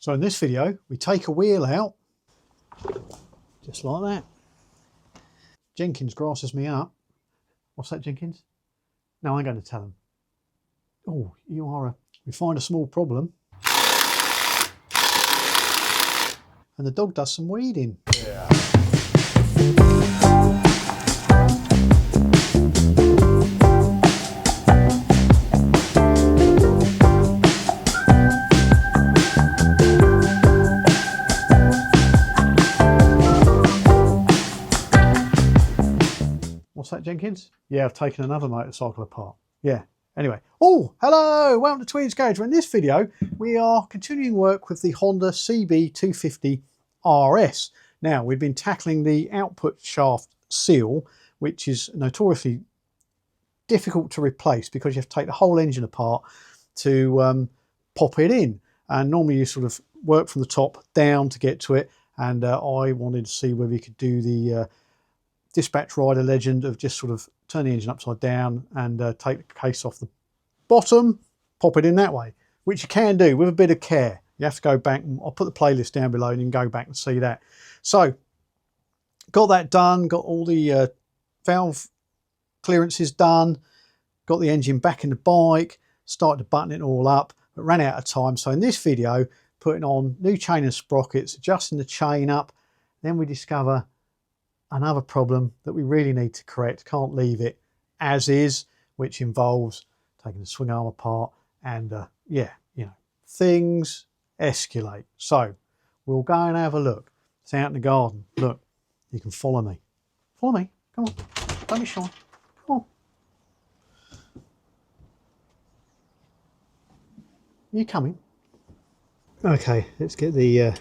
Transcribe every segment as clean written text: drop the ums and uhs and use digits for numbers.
So in this video, we take a wheel out, just like that. Jenkins grasses me up. What's that, Jenkins? No, I'm going to tell him. Oh, we find a small problem. And the dog does some weeding. Yeah. What's that, Jenkins? Yeah, I've taken another motorcycle apart. Yeah. Anyway. Oh, hello! Welcome to Tweed's Garage. In this video, we are continuing work with the Honda CB250 RS. Now, we've been tackling the output shaft seal, which is notoriously difficult to replace because you have to take the whole engine apart to pop it in. And normally you sort of work from the top down to get to it. And I wanted to see whether you could do the dispatch rider legend of just sort of turn the engine upside down and take the case off the bottom, pop it in that way, which you can do with a bit of care. You have to go back, and I'll put the playlist down below and you can go back and see that. So got that done, got all the valve clearances done, got the engine back in the bike, started to button it all up, but ran out of time. So in this video, putting on new chain and sprockets, adjusting the chain up, then we discover another problem that we really need to correct. Can't leave it as is, which involves taking the swing arm apart and yeah, you know, things escalate. So we'll go and have a look. It's out in the garden. Look, you can follow me. Follow me. Come on. Don't be shy. Come on. Are you coming? Okay, let's get the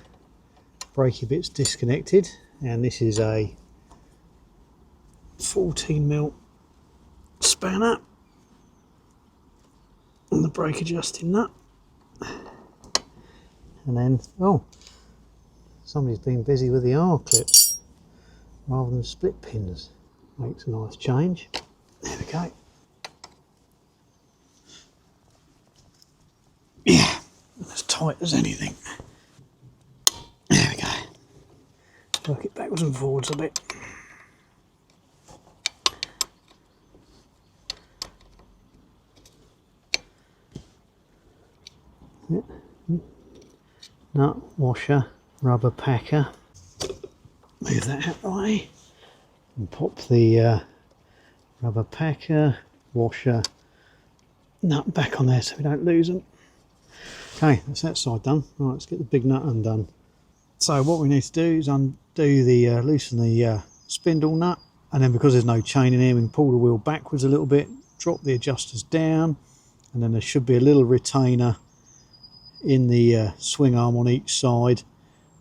brakey bits disconnected. And this is a 14mm spanner and the brake adjusting nut, and then somebody's been busy with the R clips rather than split pins. Makes a nice change. There we go. Yeah, as tight as anything. There we go. Work it backwards and forwards a bit. Nut, washer, rubber packer. Move that out of the way and pop the rubber packer, washer, nut back on there so we don't lose them. Okay, that's that side done. Right, let's get the big nut undone. So what we need to do is undo the loosen the spindle nut, and then because there's no chain in here, we can pull the wheel backwards a little bit, drop the adjusters down, and then there should be a little retainer in the swing arm on each side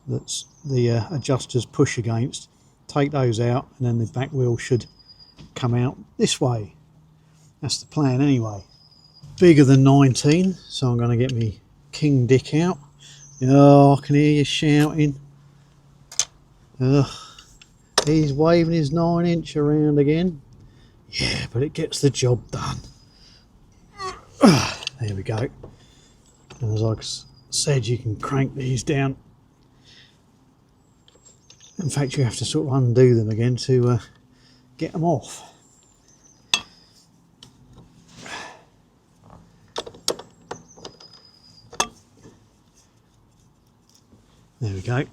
that's the adjusters push against. Take those out and then the back wheel should come out this way. That's the plan anyway. Bigger than 19, so I'm going to get me King Dick out. Oh, I can hear you shouting. He's waving his 9-inch around again. Yeah, but it gets the job done. There we go. And as I said, you can crank these down. In fact, you have to sort of undo them again to get them off. There we go.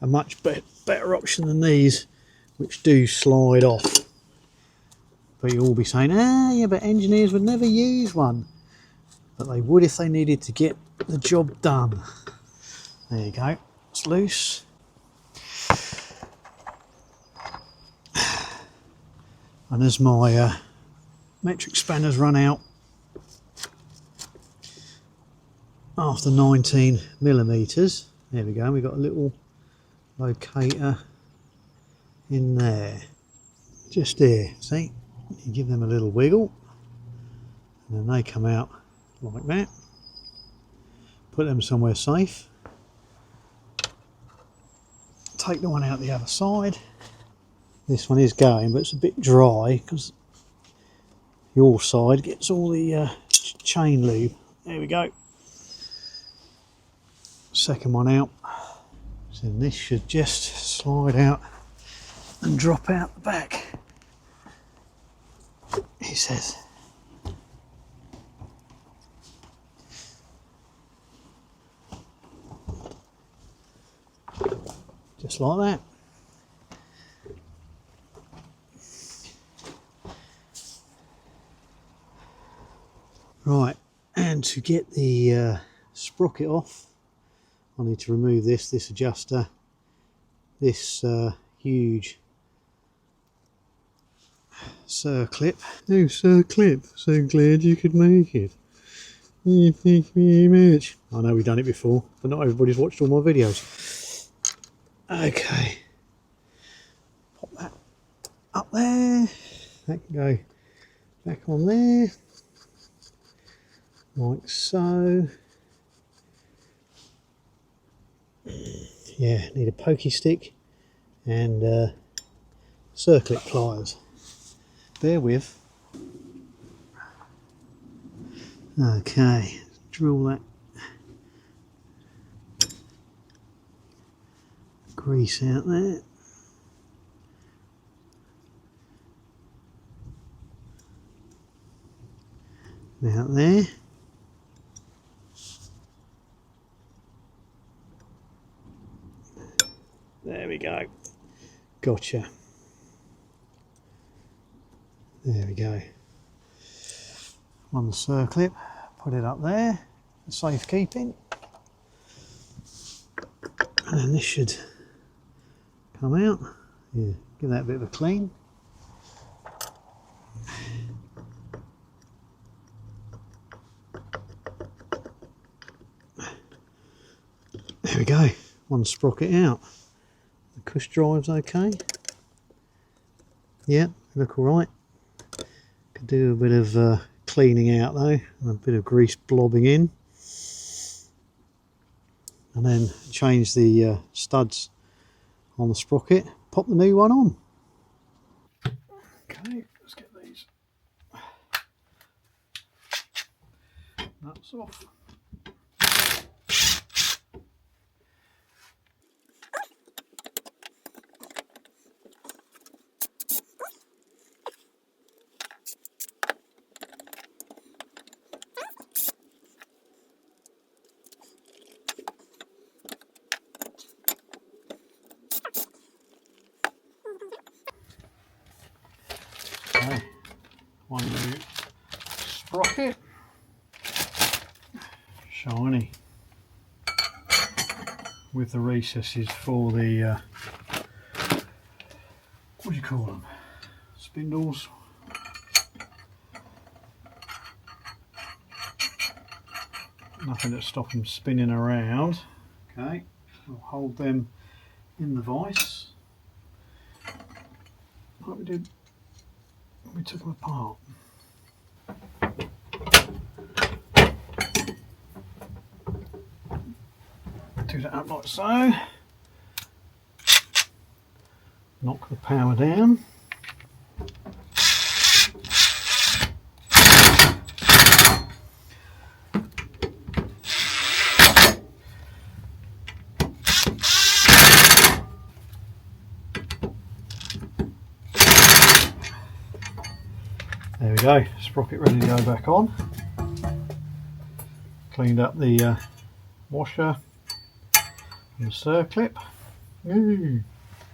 A much better option than these, which do slide off. But you'll all be saying, yeah, but engineers would never use one. But they would if they needed to get the job done. There you go, it's loose. And as my metric spanners run out after 19mm, there we go, we've got a little locator in there. Just there, see? You give them a little wiggle, and then they come out like that. Put them somewhere safe. Take the one out the other side. This one is going, but it's a bit dry because your side gets all the chain lube. There we go. second one out. So this should just slide out and drop out the back, he says. Just like that. Right, and to get the sprocket off, I need to remove this adjuster, this huge circlip. Oh, circlip, so glad you could make it. Thank you very much. I know we've done it before, but not everybody's watched all my videos. Okay, pop that up there. That can go back on there, like so. Yeah, need a pokey stick and circlip pliers. Bear with. Okay, drill that grease out there. Out there. There we go. Gotcha. There we go. On the circlip, put it up there, safekeeping. And then this should come out. Yeah, give that a bit of a clean. There we go. One sprocket out. The cush drive's okay. Yeah, look alright. Could do a bit of cleaning out though, and a bit of grease blobbing in. And then change the studs on the sprocket, pop the new one on. Okay, let's get these nuts off. Okay, one new sprocket, shiny, with the recesses for the what do you call them? Spindles. Nothing to stop them spinning around. Okay, we'll hold them in the vise like we did when we took them apart. Do that up like so. Knock the power down. There we go, sprocket ready to go back on. Cleaned up the washer and the circlip. Ooh,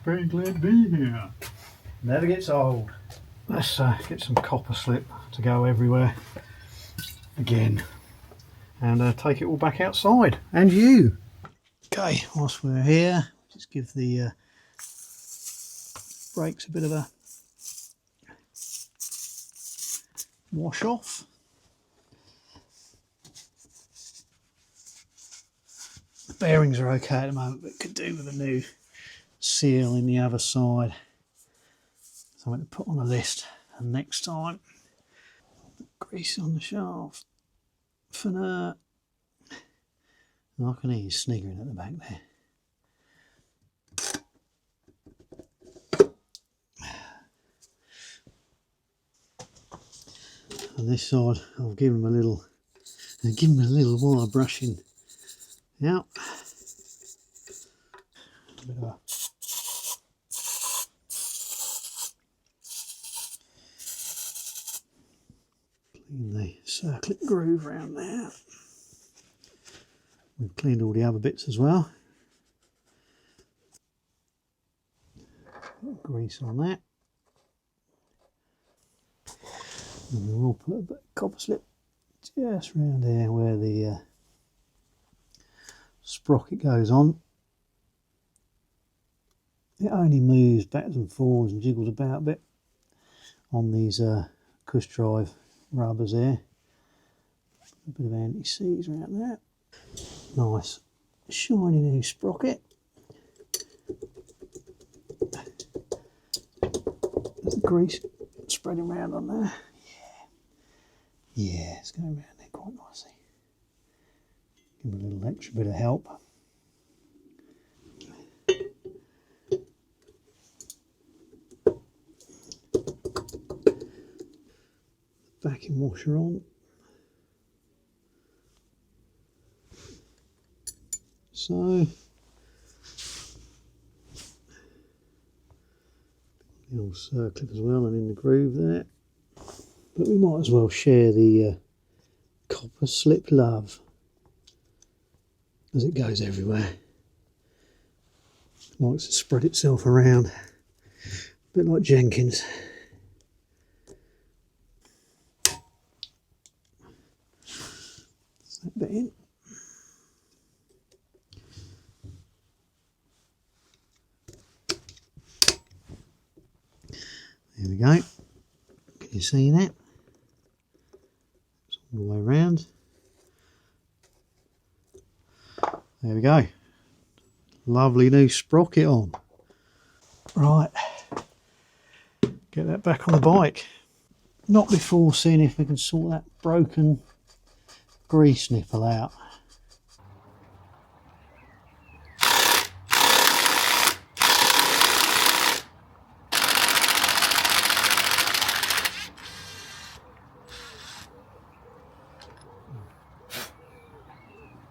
very glad to be here. Never gets old. Let's get some copper slip to go everywhere again and take it all back outside. And you. Okay, whilst we're here, just give the brakes a bit of a wash off. The bearings are okay at the moment, but could do with a new seal in the other side. Something to put on the list. And next time, grease on the shaft for now. I can hear you sniggering at the back there. On this side, I'll give him a little wire brushing out. A bit of a clean the circlip groove around there. We've cleaned all the other bits as well. Grease on that. And we'll put a bit of copper slip just around there where the sprocket goes on. It only moves backwards and forwards and jiggles about a bit on these cush drive rubbers here. A bit of anti-seize around that. Nice shiny new sprocket. There's the grease spreading around on there. Yeah, it's going around there quite nicely. Give it a little extra bit of help. Vacuum washer on. So, the old circlip as well and in the groove there. But we might as well share the copper slip love as it goes everywhere. It likes to spread itself around, a bit like Jenkins. That bit in. There we go. Can you see that? It's all the way around. There we go. Lovely new sprocket on. Right. Get that back on the bike. Not before seeing if we can sort that broken grease nipple out.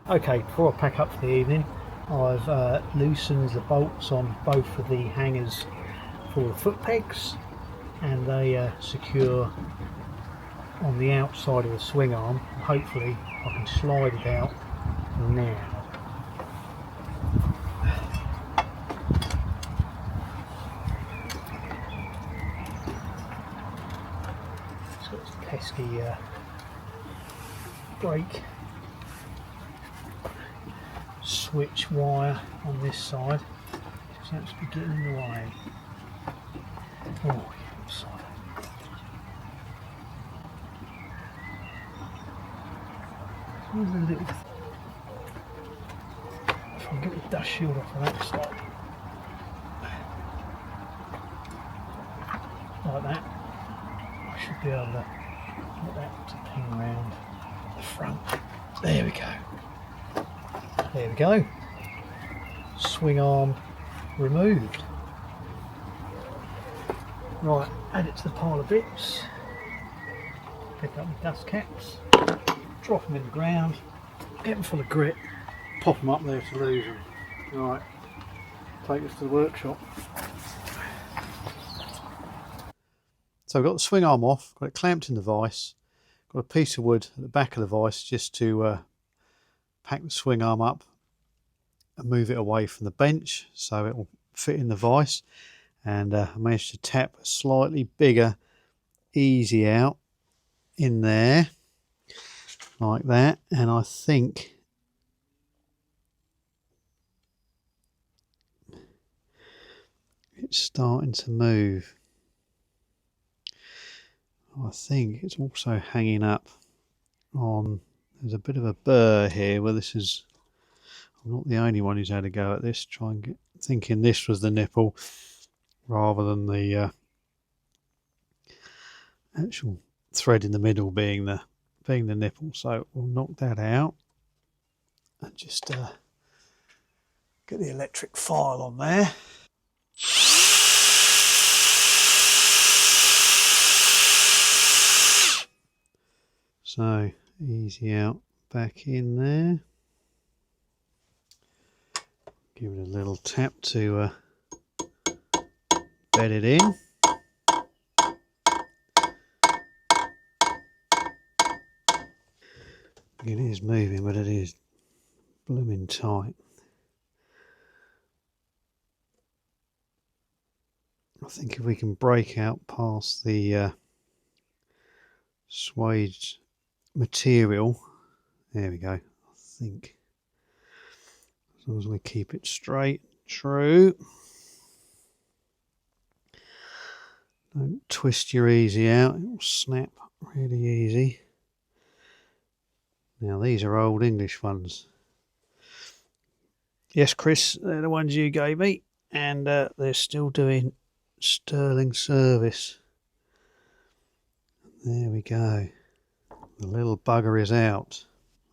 Okay, before I pack up for the evening, I've loosened the bolts on both of the hangers for the foot pegs, and they secure on the outside of the swing arm. Hopefully I can slide it out now. It's got this pesky brake switch wire on this side, just seems to be getting in the way. Oh, yeah, side. There's a little. If I can get the dust shield off on that side, like that, I should be able to get that to ping around the front. There we go. There we go. Swing arm removed. Right, add it to the pile of bits. Pick up the dust caps, drop them in the ground, get them full of grit, pop them up there to lose them. Right, take this to the workshop. So I've got the swing arm off, got it clamped in the vise, got a piece of wood at the back of the vise just to pack the swing arm up and move it away from the bench so it will fit in the vise. And I managed to tap a slightly bigger easy out in there like that, and I think it's starting to move. I think it's also hanging up on, there's a bit of a burr here where this is, I'm not the only one who's had a go at this, thinking this was the nipple rather than the actual thread in the middle being the nipple. So we'll knock that out and just get the electric file on there. So easy out back in there. Give it a little tap to bed it in. It is moving, but it is blooming tight. I think if we can break out past the suede material, there we go. I think as long as we keep it straight, true. Don't twist your easy out, it will snap really easy. Now these are old English ones. Yes, Chris, they're the ones you gave me, and they're still doing sterling service. There we go. The little bugger is out.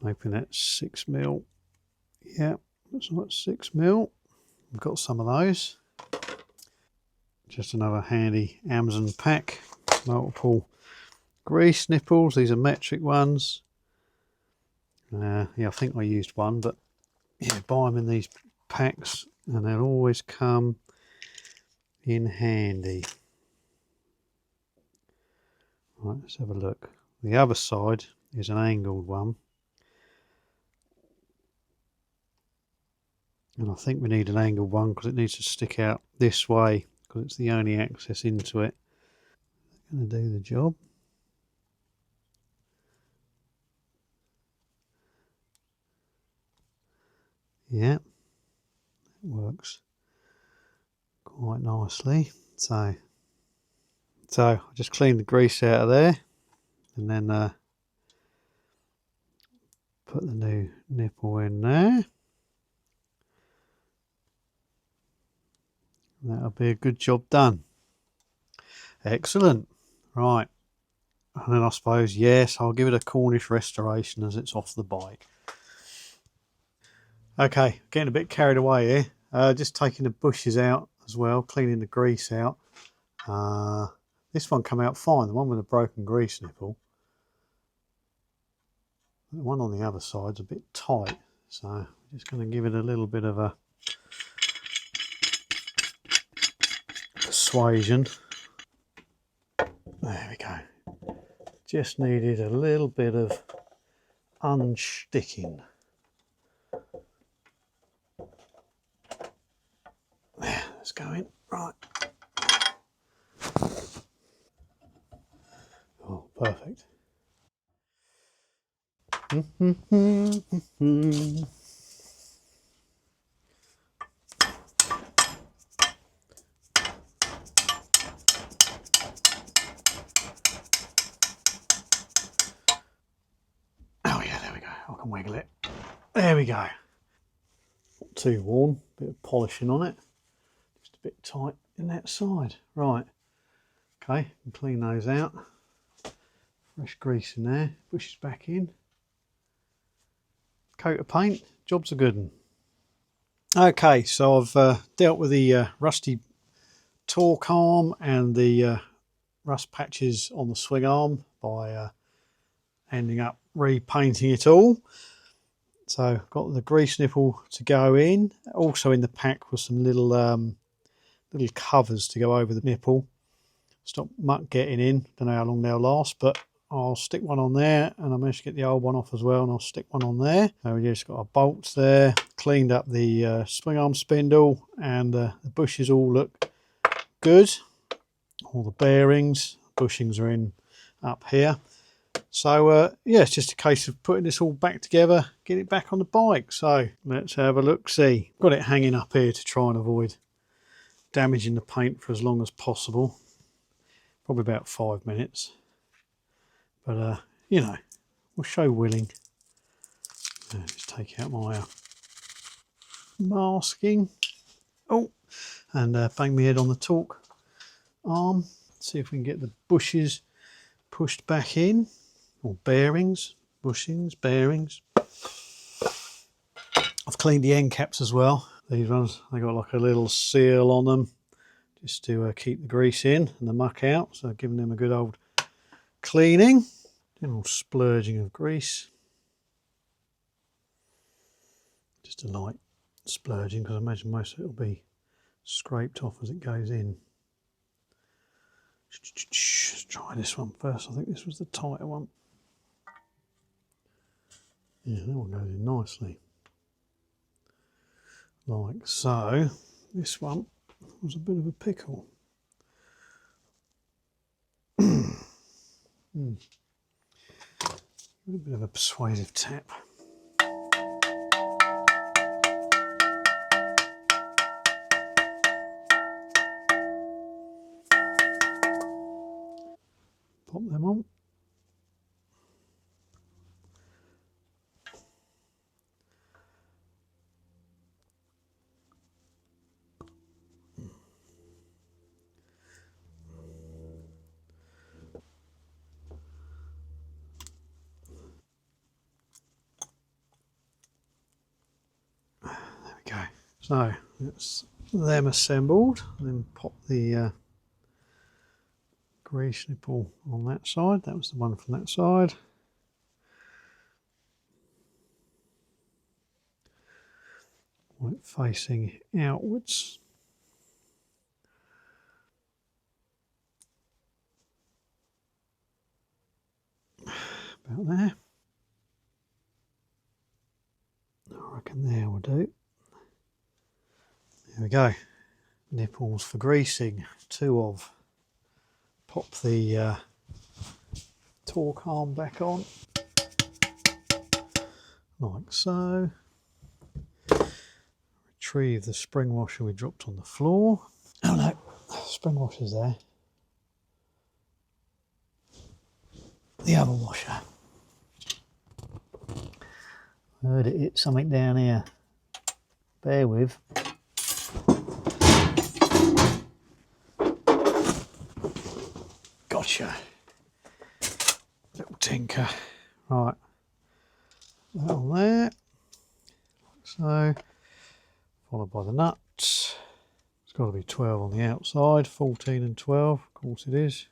Hoping that's 6mm. Yeah, looks like 6mm. We've got some of those. Just another handy Amazon pack. Multiple grease nipples. These are metric ones. Yeah, I think I used one, but yeah, buy them in these packs and they'll always come in handy. Right, let's have a look. The other side is an angled one. And I think we need an angled one because it needs to stick out this way because it's the only access into it. Going to do the job. Yeah, it works quite nicely. So I just cleaned the grease out of there and then put the new nipple in there. That'll be a good job done. Excellent. Right. And then I suppose, yes, I'll give it a Cornish restoration as it's off the bike. Okay, getting a bit carried away here. Just taking the bushes out as well, cleaning the grease out. This one came out fine, the one with the broken grease nipple. The one on the other side's a bit tight, so I'm just going to give it a little bit of a persuasion. There we go. Just needed a little bit of unsticking. There, let's go in. Right. Oh, perfect. Oh yeah, there we go. I can wiggle it. There we go. Not too worn. Bit of polishing on it. Just a bit tight in that side. Right. Okay, can clean those out. Fresh grease in there. Bushes back in. Coat of paint. Job's a good one. Okay, so I've dealt with the rusty torque arm and the rust patches on the swing arm by ending up repainting it all. So I've got the grease nipple to go in. Also in the pack was some little little covers to go over the nipple. Stop muck getting in. Don't know how long they'll last, but I'll stick one on there, and I managed to get the old one off as well, and I'll stick one on there. So we just got our bolts there, cleaned up the swing arm spindle, and the bushes all look good. All the bearings, bushings are in up here. So yeah, it's just a case of putting this all back together, get it back on the bike. So let's have a look see. Got it hanging up here to try and avoid damaging the paint for as long as possible. Probably about 5 minutes. But you know, we'll show willing. Let's take out my masking. Oh, and bang my head on the torque arm. See if we can get the bushes pushed back in, or bearings, bushings, bearings. I've cleaned the end caps as well. These ones, they got like a little seal on them just to keep the grease in and the muck out. So giving them a good old cleaning. General splurging of grease. Just a light splurging, because I imagine most of it will be scraped off as it goes in. Let's try this one first. I think this was the tighter one. Yeah, that one goes in nicely. Like so. This one was a bit of a pickle. A bit of a persuasive tap. Pop them on. There we go. So that's them assembled. Then pop the grease nipple on that side. That was the one from that side. Want it facing outwards. About there. I reckon there will do. There we go. Nipples for greasing. 2 of. Pop the torque arm back on. Like so. Retrieve the spring washer we dropped on the floor. Oh no, spring washer's there. The other washer. I heard it hit something down here. Bear with. Gotcha. Little tinker. Right. That on there. Like so. Followed by the nuts. It's got to be 12 on the outside. 14 and 12. Of course it is.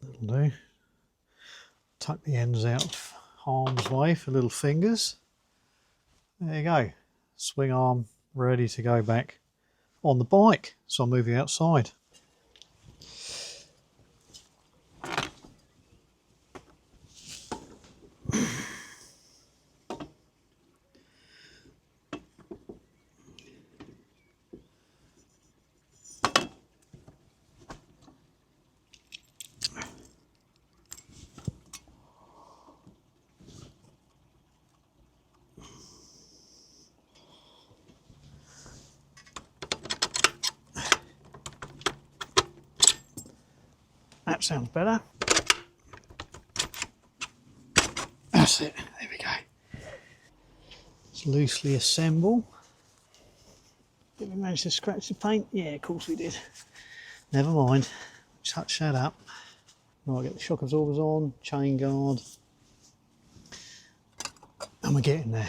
That'll do. Tuck the ends out of harm's way for little fingers. There you go. Swing arm ready to go back on the bike. So I'm moving outside. That sounds better. That's it. There we go. Let's loosely assemble. Did we manage to scratch the paint? Yeah, of course we did. Never mind. Touch that up. Right, get the shock absorbers on, chain guard, and we're getting there.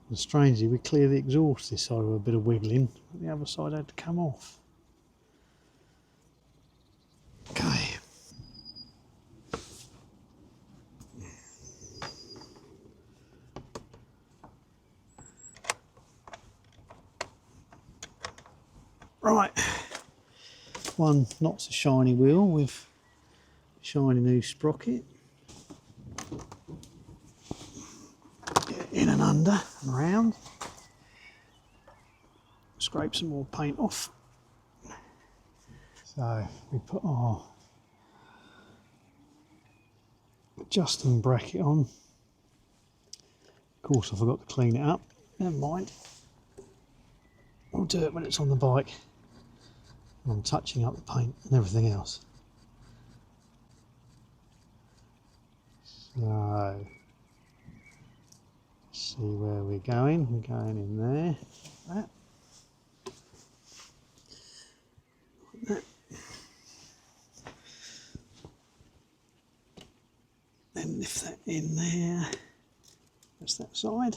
And strangely, we clear the exhaust this side with a bit of wiggling, but the other side had to come off. Okay. Right. One not so shiny wheel with shiny new sprocket. In and under and around. Scrape some more paint off. So we put our adjusting bracket on. Of course I forgot to clean it up. Never mind. I'll do it when it's on the bike. I'm touching up the paint and everything else. So, see where we're going. We're going in there. That. That. Then lift that in there. That's that side.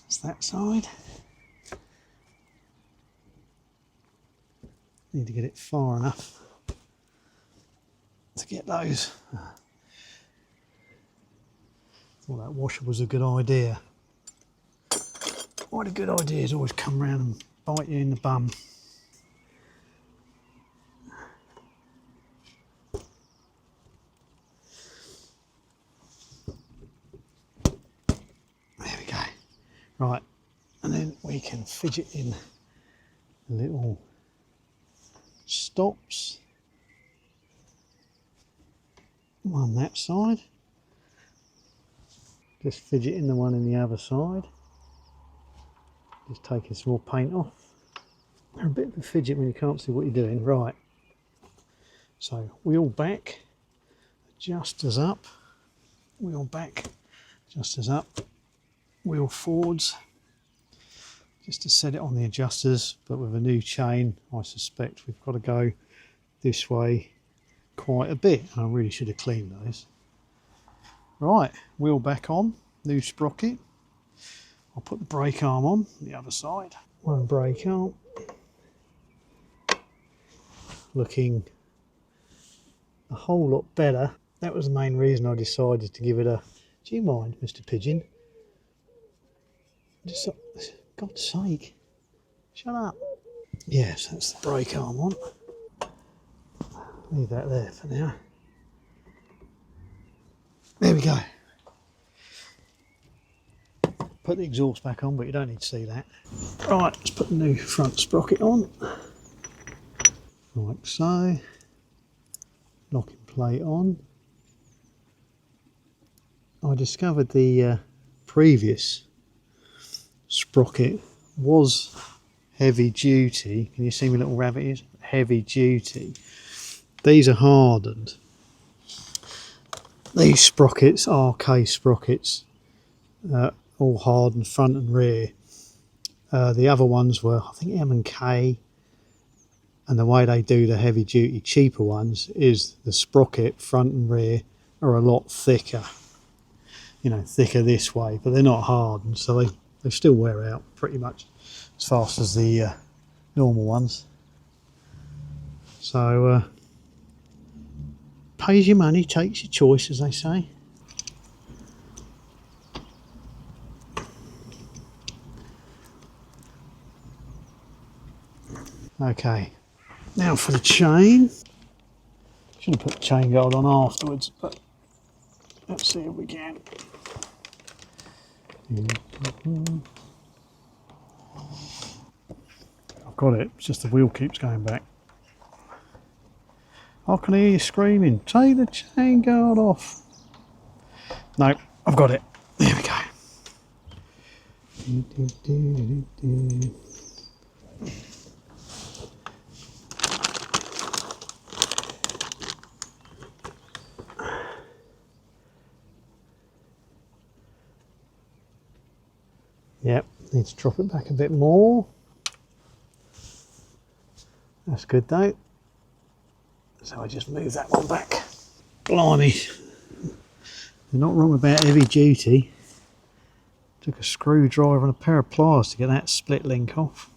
That's that side. Need to get it far enough to get those. Thought that washer was a good idea. Why do good ideas always come round and bite you in the bum? There we go. Right, and then we can fidget in the little stops. One that side. Just fidget in the one in the other side. Just taking some more paint off. A bit of a fidget when you can't see what you're doing. Right. So wheel back, adjusters up. Wheel back, adjusters up. Wheel forwards. Just to set it on the adjusters, but with a new chain, I suspect we've got to go this way quite a bit. And I really should have cleaned those. Right, wheel back on, new sprocket. I'll put the brake arm on the other side. One brake arm. Looking a whole lot better. That was the main reason I decided to give it a... Do you mind, Mr. Pigeon? Just, God's sake, shut up. Yes, that's the brake arm on. Leave that there for now. There we go. Put the exhaust back on, but you don't need to see that. Right, let's put the new front sprocket on. Like so. Locking plate on. I discovered the previous sprocket was heavy duty. Can you see my little rabbit ears? Heavy duty. These are hardened. These sprockets are K sprockets, all hardened front and rear. The other ones were, I think, M and K, and the way they do the heavy duty cheaper ones is the sprocket front and rear are a lot thicker. You know, thicker this way, but they're not hardened, so they still wear out pretty much as fast as the normal ones. So pays your money, takes your choice, as they say. Okay, now for the chain. Should have put the chain guard on afterwards, but let's see if we can. I've got it, it's just the wheel keeps going back. I can hear you screaming, take the chain guard off. No, I've got it. There we go. Yep, need to drop it back a bit more. That's good though. So I just move that one back. Blimey, they're not wrong about heavy duty. Took a screwdriver and a pair of pliers to get that split link off.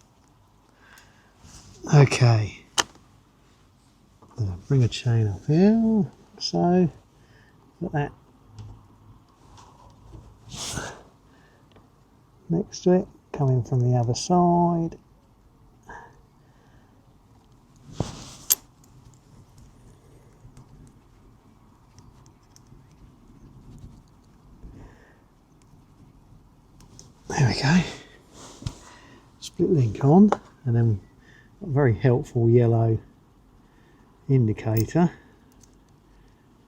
Okay, bring a chain up here. So put that next to it, coming from the other side. There we go. Split link on, and then a very helpful yellow indicator.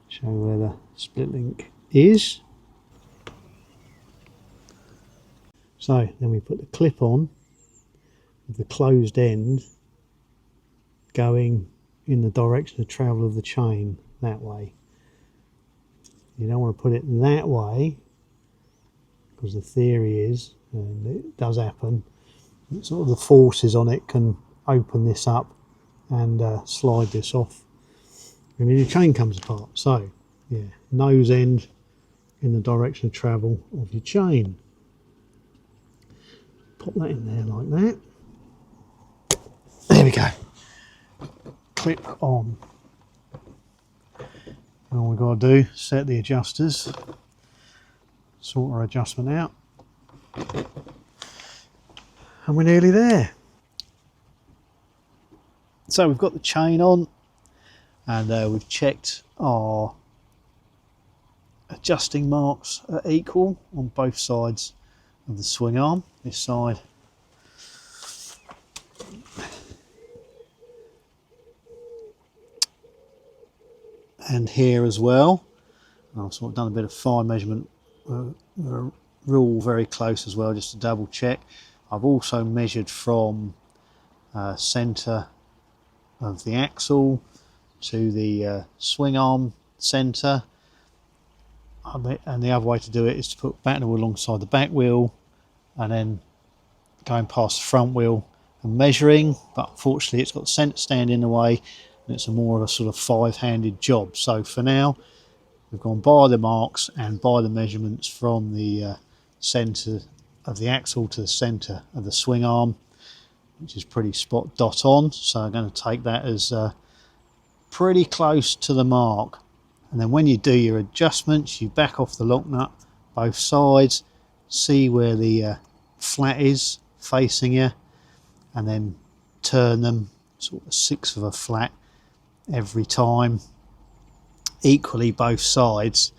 Show where the split link is. So then we put the clip on with the closed end going in the direction of travel of the chain that way. You don't want to put it that way because the theory is, and it does happen, sort of the forces on it can open this up and slide this off and then your chain comes apart. So yeah, nose end in the direction of travel of your chain. Pop that in there like that. There we go. Clip on. And all we've got to do, set the adjusters, sort our adjustment out, and we're nearly there. So we've got the chain on, and we've checked our adjusting marks are equal on both sides of the swing arm, this side and here as well. I've sort of done a bit of fine measurement, rule very close as well, just to double check. I've also measured from centre of the axle to the swing arm centre, and the other way to do it is to put back wheel alongside the back wheel and then going past the front wheel and measuring, but unfortunately it's got the centre stand in the way and it's more of a sort of five-handed job. So for now we've gone by the marks and by the measurements from the centre of the axle to the centre of the swing arm, which is pretty spot dot on. So I'm going to take that as pretty close to the mark. And then when you do your adjustments, you back off the lock nut both sides, see where the flat is facing you, and then turn them sort of 1/6 of a flat every time, equally both sides,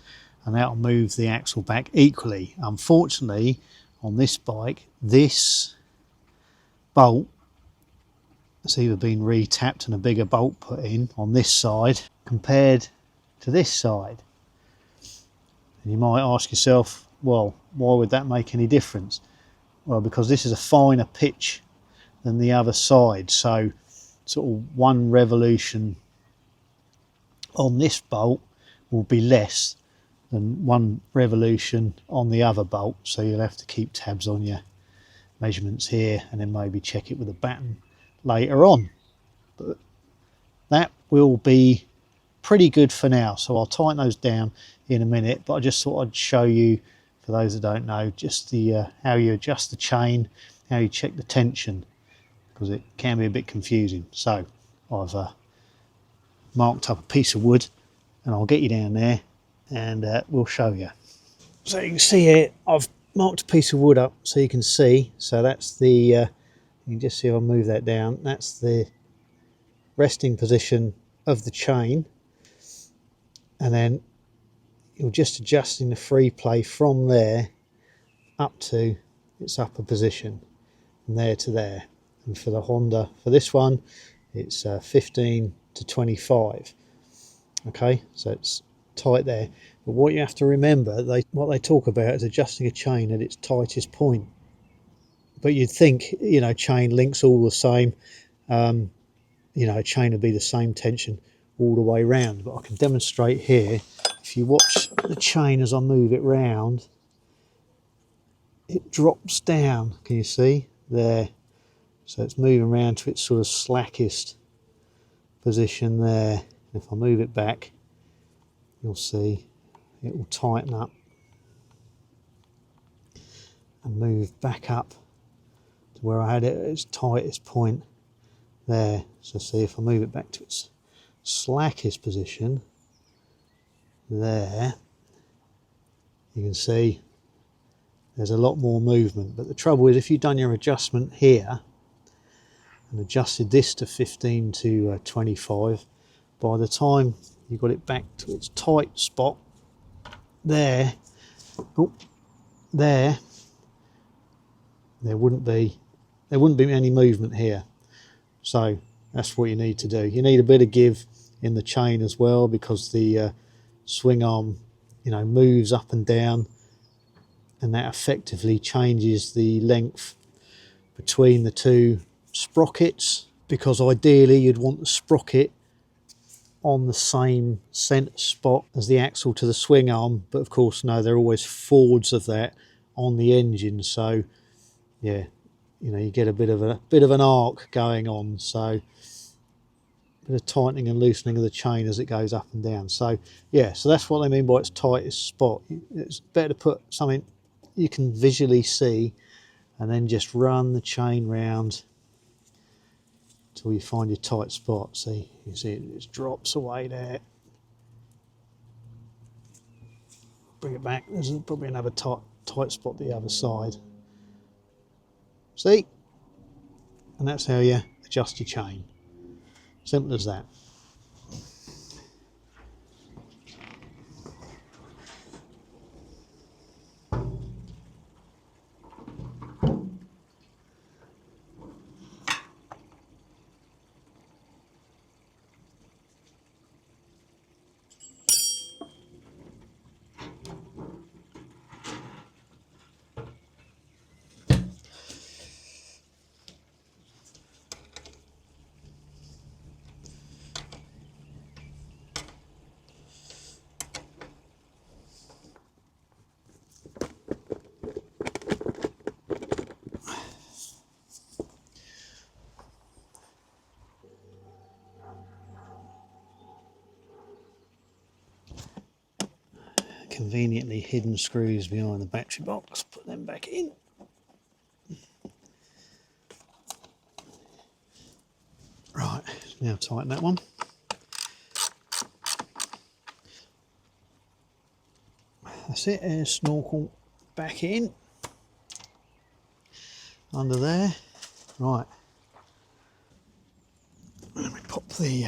and that'll move the axle back equally. Unfortunately, on this bike, this bolt has either been re-tapped and a bigger bolt put in on this side compared to this side. And you might ask yourself, well, why would that make any difference? Well, because this is a finer pitch than the other side, so sort of one revolution on this bolt will be less than one revolution on the other bolt, so you'll have to keep tabs on your measurements here and then maybe check it with a baton later on. But that will be pretty good for now, so I'll tighten those down in a minute, but I just thought I'd show you, for those that don't know, just the how you adjust the chain, how you check the tension, because it can be a bit confusing. So I've marked up a piece of wood and I'll get you down there and we'll show you. So you can see here I've marked a piece of wood up so you can see. So that's the you can just see if I move that down, that's the resting position of the chain, and then you're just adjusting the free play from there up to its upper position, from there to there. And for the Honda, for this one, it's 15 to 25. Okay, so it's tight there. But what you have to remember, what they talk about is adjusting a chain at its tightest point. But you'd think, you know, chain links all the same. You know, a chain would be the same tension all the way round. But I can demonstrate here. If you watch the chain as I move it round, it drops down. Can you see there? So it's moving around to its sort of slackest position there. If I move it back, you'll see it will tighten up and move back up to where I had it at its tightest point there. So see, if I move it back to its slackest position there, you can see there's a lot more movement. But the trouble is, if you've done your adjustment here and adjusted this to 15 to 25, by the time you got it back to its tight spot there, there wouldn't be any movement here. So that's what you need to do. You need a bit of give in the chain as well, because the swing arm, you know, moves up and down, and that effectively changes the length between the two sprockets, because ideally you'd want the sprocket on the same centre spot as the axle to the swing arm, but of course no, they're always forwards of that on the engine. So yeah, you know, you get a bit of an arc going on, so a bit of tightening and loosening of the chain as it goes up and down. So yeah, so that's what they mean by its tightest spot. It's better to put something you can visually see and then just run the chain round till you find your tight spot. See, you see it just drops away there. Bring it back. There's probably another tight spot the other side. See? And that's how you adjust your chain. Simple as that. Conveniently hidden screws behind the battery box. Put them back in. Right, now tighten that one. That's it, air snorkel back in. Under there. Right. Let me pop the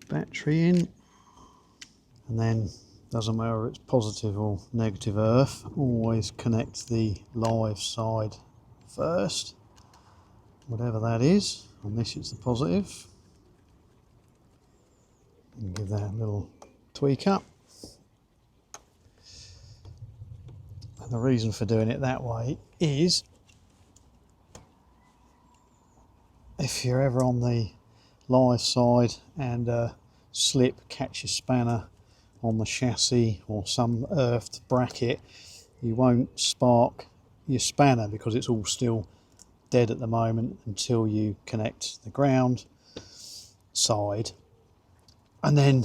battery in. And then, doesn't matter if it's positive or negative earth, always connect the live side first, whatever that is. On this it's the positive. And give that a little tweak up. And the reason for doing it that way is if you're ever on the live side and slip, catch your spanner on the chassis or some earthed bracket, you won't spark your spanner because it's all still dead at the moment until you connect the ground side. And then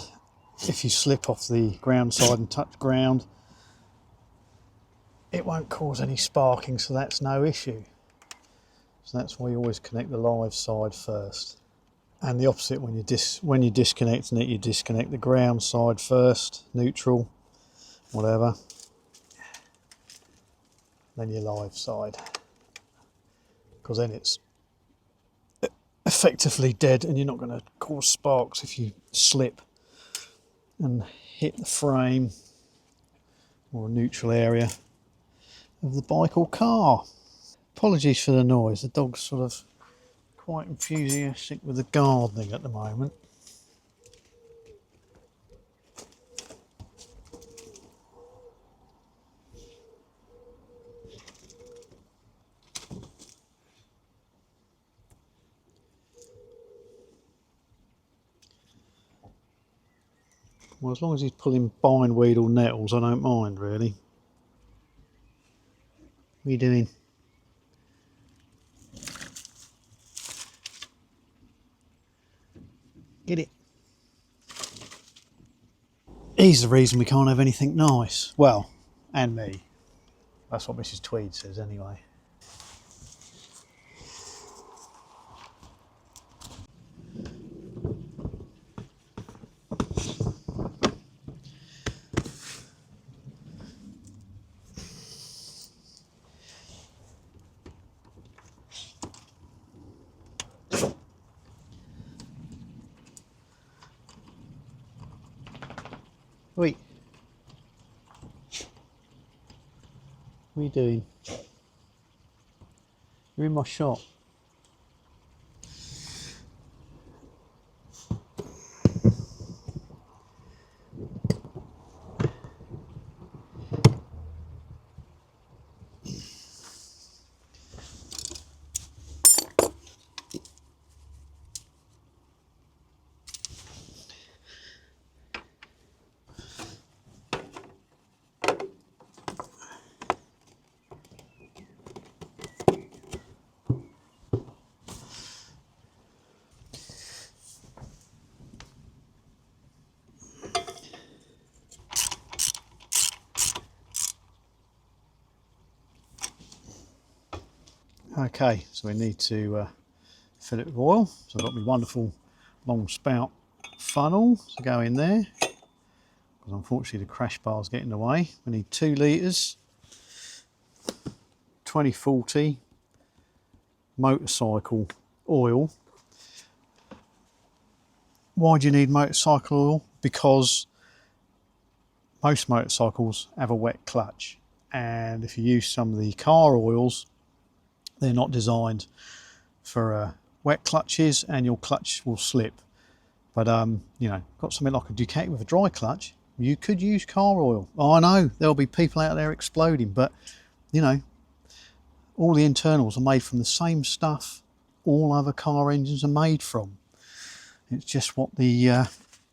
if you slip off the ground side and touch ground, it won't cause any sparking, so that's no issue. So that's why you always connect the live side first. And the opposite, when you're disconnecting it, you disconnect the ground side first, neutral, whatever, then your live side, because then it's effectively dead and you're not going to cause sparks if you slip and hit the frame or a neutral area of the bike or car. Apologies for the noise, the dog's sort of quite enthusiastic with the gardening at the moment. Well, as long as he's pulling bindweed or nettles, I don't mind really. What are you doing? Get it. He's the reason we can't have anything nice. Well, and me. That's what Mrs. Tweed says anyway. Wait. What are you doing? You're in my shop. Okay, so we need to fill it with oil. So I've got my wonderful long spout funnel to go in there, because unfortunately the crash bar's getting in the way. We need 2 litres, 2040 motorcycle oil. Why do you need motorcycle oil? Because most motorcycles have a wet clutch, and if you use some of the car oils, they're not designed for wet clutches, and your clutch will slip. But you know, got something like a Ducati with a dry clutch, you could use car oil. I know there'll be people out there exploding, but you know, all the internals are made from the same stuff all other car engines are made from. It's just what the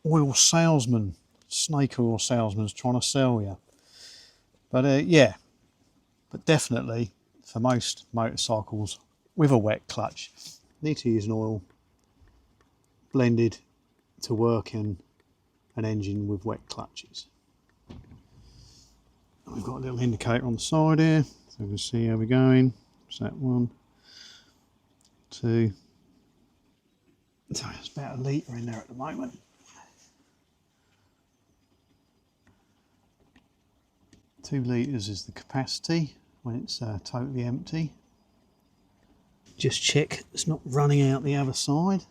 oil salesman, snake oil salesman, is trying to sell you. But yeah, but definitely for most motorcycles with a wet clutch, need to use an oil blended to work in an engine with wet clutches. We've got a little indicator on the side here, so we can see how we're going. So that 1, 2. So it's about a litre in there at the moment. Two litres is the capacity when it's totally empty. Just check it's not running out the other side.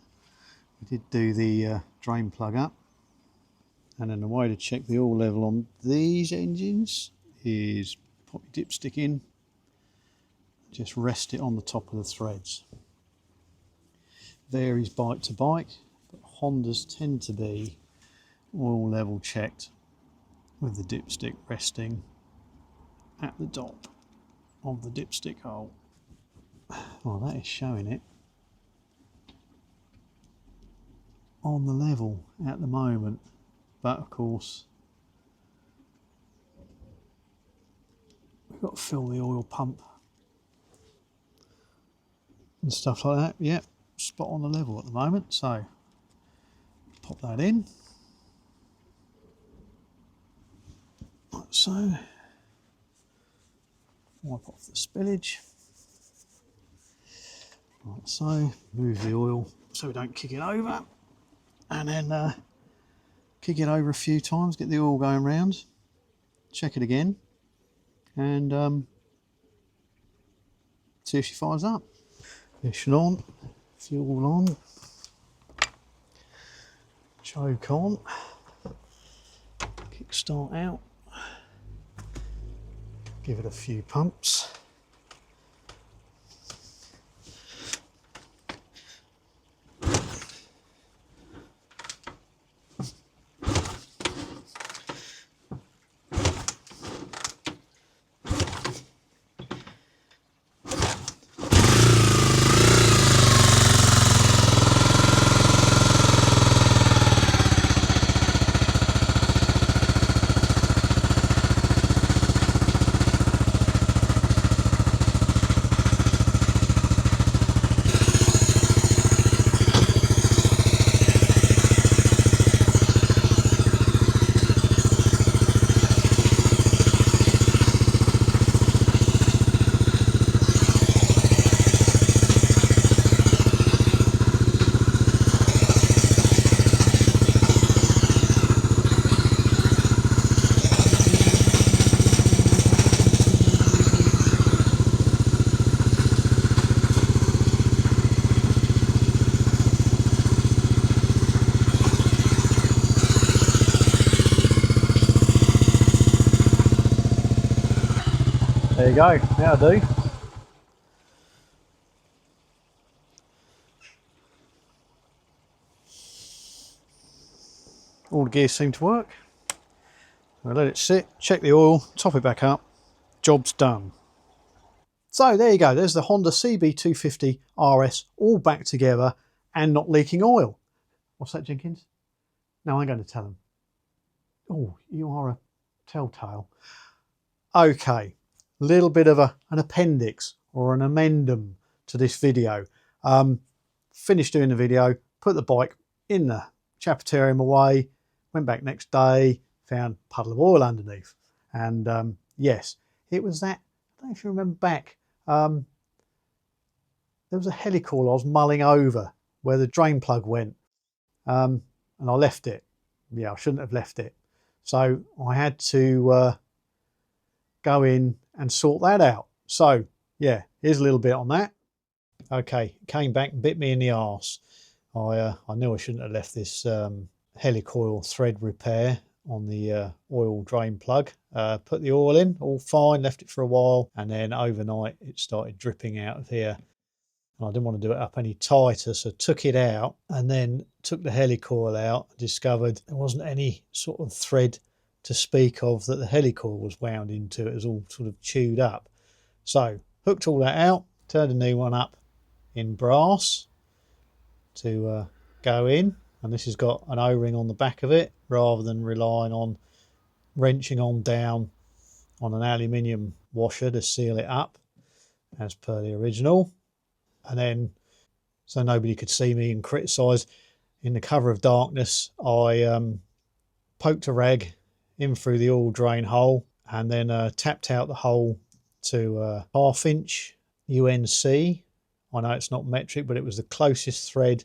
We did do the drain plug up, and then the way to check the oil level on these engines is pop your dipstick in, just rest it on the top of the threads. Varies bike to bike, but Hondas tend to be oil level checked with the dipstick resting at the top of the dipstick hole. Well, that is showing it on the level at the moment, but of course we've got to fill the oil pump and stuff like that. Yep, spot on the level at the moment, so pop that in like so. Wipe off the spillage like so, move the oil so we don't kick it over, and then kick it over a few times, get the oil going round, check it again, and see if she fires up. Ignition on, fuel on, choke on, kick start out, give it a few pumps. There you go, that'll do. All the gears seem to work. I'll let it sit, check the oil, top it back up, job's done. So there you go, there's the Honda CB250 RS all back together and not leaking oil. What's that, Jenkins? No, I'm going to tell him. Oh, you are a telltale. Okay, little bit of an appendix or an addendum to this video. Finished doing the video, put the bike in the chapoterium away, went back next day, found a puddle of oil underneath. And yes, it was that, I don't know if you remember back, there was a helicoil I was mulling over where the drain plug went, and I left it. Yeah, I shouldn't have left it. So I had to go in and sort that out. So yeah, here's a little bit on that. Okay, came back and bit me in the arse. I knew I shouldn't have left this helicoil thread repair on the oil drain plug. Put the oil in, all fine, left it for a while, and then overnight it started dripping out of here. And I didn't want to do it up any tighter, so took it out and then took the helicoil out, discovered there wasn't any sort of thread to speak of that the helicoil was wound into. It was all sort of chewed up. So hooked all that out, turned a new one up in brass to go in, and this has got an O-ring on the back of it rather than relying on wrenching on down on an aluminium washer to seal it up as per the original. And then, so nobody could see me and criticise, in the cover of darkness I poked a rag in through the oil drain hole and then tapped out the hole to 1/2 inch UNC. I know it's not metric, but it was the closest thread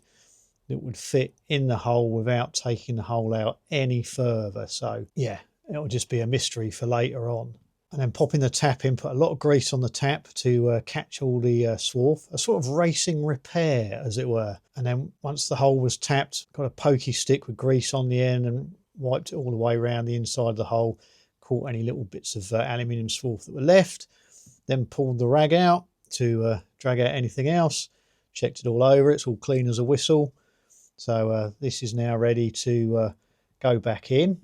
that would fit in the hole without taking the hole out any further. So yeah, it'll just be a mystery for later on. And then popping the tap in, put a lot of grease on the tap to catch all the swarf, a sort of racing repair as it were. And then once the hole was tapped, got a pokey stick with grease on the end and wiped it all the way around the inside of the hole, caught any little bits of aluminium swarf that were left, then pulled the rag out to drag out anything else, checked it all over, it's all clean as a whistle. So this is now ready to go back in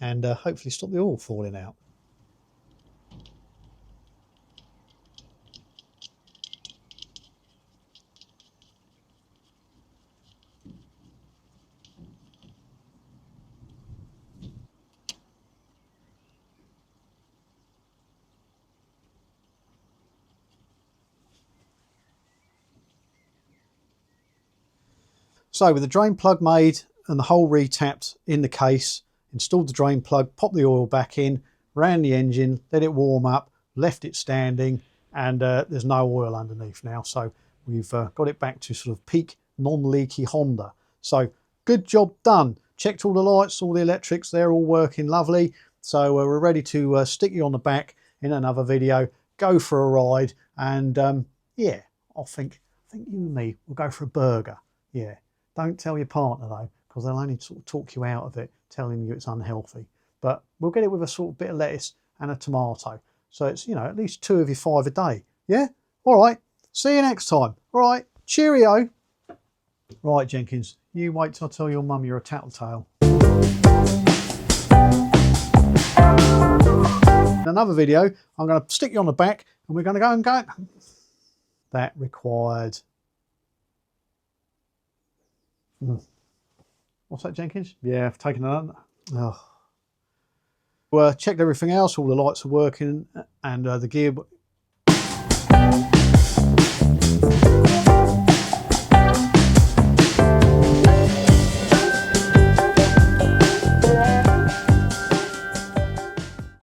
and hopefully stop the oil falling out. So with the drain plug made and the hole retapped in the case, installed the drain plug, popped the oil back in, ran the engine, let it warm up, left it standing, and there's no oil underneath now. So we've got it back to sort of peak non-leaky Honda. So good job done. Checked all the lights, all the electrics, they're all working lovely. So we're ready to stick you on the back in another video, go for a ride, and yeah, I think you and me will go for a burger. Yeah. Don't tell your partner though, because they'll only sort of talk you out of it, telling you it's unhealthy. But we'll get it with a sort of bit of lettuce and a tomato. So it's, you know, at least 2 of your 5 a day. Yeah? All right. See you next time. All right. Cheerio. Right, Jenkins, you wait till I tell your mum you're a tattletale. In another video, I'm going to stick you on the back and we're going to go and go. That required... What's that, Jenkins? Yeah, I've taken it on. Oh. Well, checked everything else, all the lights are working and the gear